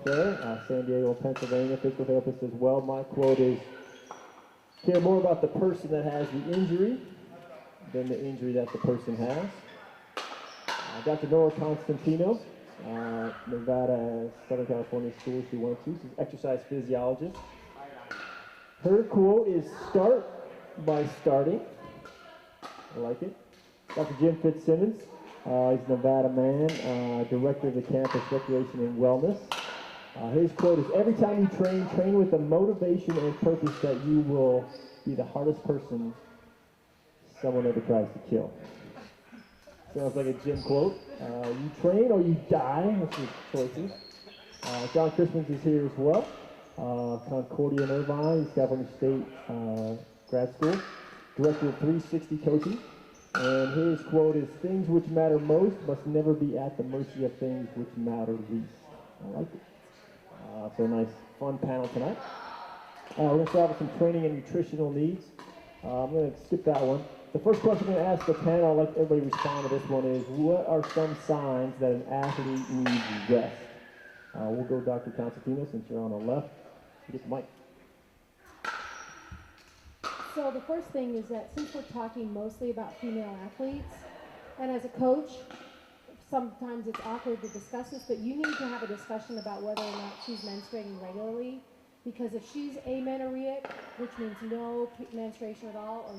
there, San Diego, Pennsylvania, physical therapist as well. My quote is, care more about the person that has the injury than the injury that the person has. Dr. Nora Constantino, Nevada, Southern California school she went to. She's an exercise physiologist. Her quote is, start by starting. I like it. Dr. Jim Fitzsimmons, he's a Nevada man, director of the campus recreation and wellness. His quote is, every time you train, train with the motivation and purpose that you will be the hardest person someone ever tries to kill. Sounds like a Jim quote. You train or you die, that's your choices. John Christmas is here as well. Concordia in Irvine, he's California State grad school. Director of 360 coaching. And his quote is, things which matter most must never be at the mercy of things which matter least. I like it. So a nice, fun panel tonight. We're going to start with some training and nutritional needs. I'm going to skip that one. The first question I'm going to ask the panel, I'll let everybody respond to this one, is what are some signs that an athlete needs rest? We'll go Dr. Constantino, since you're on the left. You get the mic. So the first thing is that since we're talking mostly about female athletes, and as a coach, sometimes it's awkward to discuss this, but you need to have a discussion about whether or not she's menstruating regularly. Because if she's amenorrheic, which means no menstruation at all, or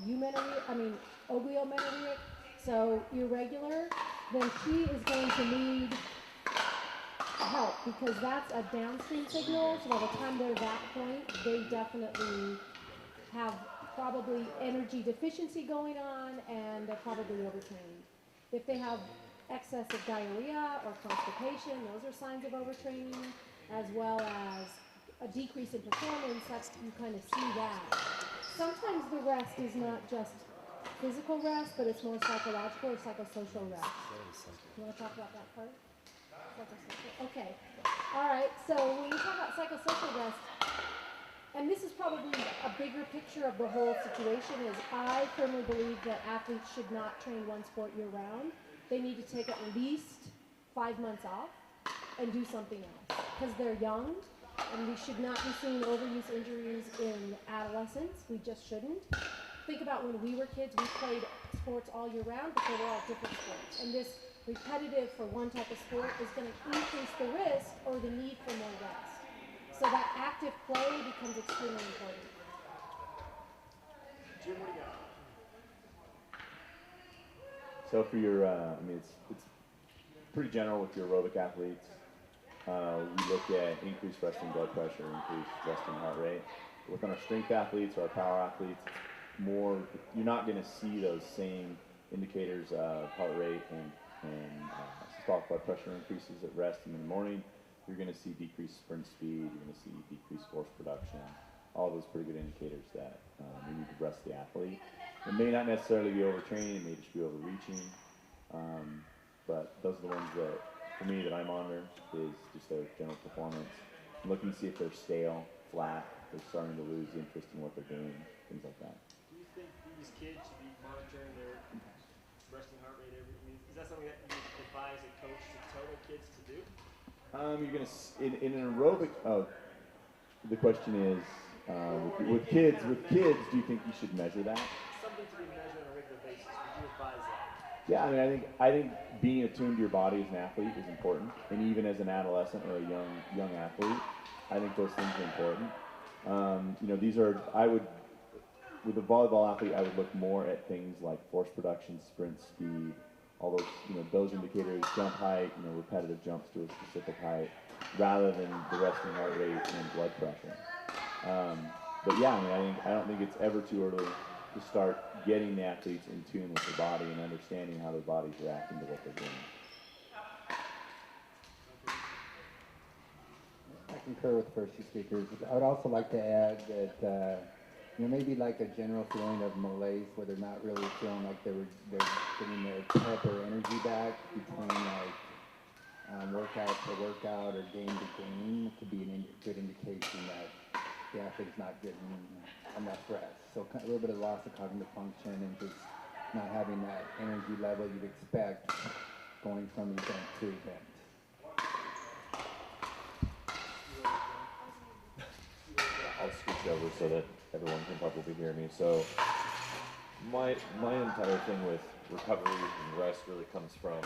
oligomenoreic, so irregular, then she is going to need help because that's a downstream signal. So by the time they're that point, they definitely have probably energy deficiency going on and they're probably overtrained. If they have excessive diarrhea or constipation, those are signs of overtraining, as well as a decrease in performance. That's, you kind of see that. Sometimes the rest is not just physical rest, but it's more psychological or psychosocial rest. You want to talk about that part? Psychosocial. Okay. All right. So when you talk about psychosocial rest, and this is probably a bigger picture of the whole situation, is I firmly believe that athletes should not train one sport year-round. They need to take at least 5 months off and do something else because they're young. And we should not be seeing overuse injuries in adolescence. We just shouldn't. Think about when we were kids, we played sports all year round, but they were all different sports. And this repetitive for one type of sport is going to increase the risk or the need for more rest. So that active play becomes extremely important. Jim, what do you got? So for your, it's pretty general with your aerobic athletes. We look at increased resting blood pressure, increased resting heart rate. Within our strength athletes or our power athletes, more, you're not going to see those same indicators of heart rate and systolic blood pressure increases at rest and in the morning. You're going to see decreased sprint speed, you're going to see decreased force production. All those pretty good indicators that we need to rest the athlete. It may not necessarily be overtraining, it may just be overreaching, but those are the ones that, for me, that I monitor is just their general performance. I'm looking to see if they're stale, flat, they're starting to lose interest in what they're doing, things like that. Do you think these kids should be monitoring their resting heart rate every? I mean, is that something that you advise a coach to tell their kids to do? You're gonna in an aerobic. Oh, the question is, with kids, do you think you should measure that? Something to be measured on a regular basis. Would you advise that? Yeah, I mean, I think being attuned to your body as an athlete is important, and even as an adolescent or a young athlete, I think those things are important. These are, with a volleyball athlete, I would look more at things like force production, sprint speed, all those, those indicators, jump height, repetitive jumps to a specific height, rather than the resting heart rate and blood pressure. But yeah, I don't think it's ever too early to start getting the athletes in tune with their body and understanding how their body's reacting to what they're doing. I concur with the first two speakers. I would also like to add that maybe like a general feeling of malaise where they're not really feeling like they're getting their pep or energy back between workout to workout or game to game could be a good indication that the athlete's not getting enough rest. So a little bit of loss of cognitive function and just not having that energy level you'd expect going from event to event. switch over so that everyone can probably hear me. So my entire thing with recovery and rest really comes from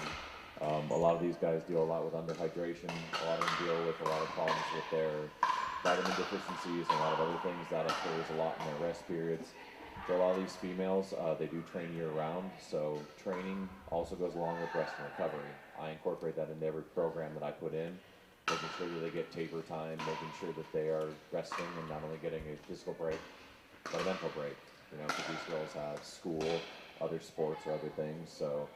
a lot of these guys deal a lot with underhydration. A lot of them deal with a lot of problems with their vitamin deficiencies and a lot of other things that occurs a lot in their rest periods. For a lot of these females, they do train year round, so training also goes along with rest and recovery. I incorporate that into every program that I put in, making sure that they get taper time, making sure that they are resting and not only getting a physical break, but a mental break. You know, because these girls have school, other sports, or other things. So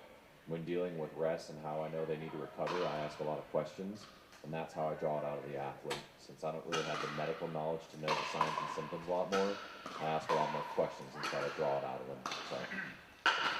when dealing with rest and how I know they need to recover, I ask a lot of questions, and that's how I draw it out of the athlete. Since I don't really have the medical knowledge to know the signs and symptoms a lot more, I ask a lot more questions and try to draw it out of them. So.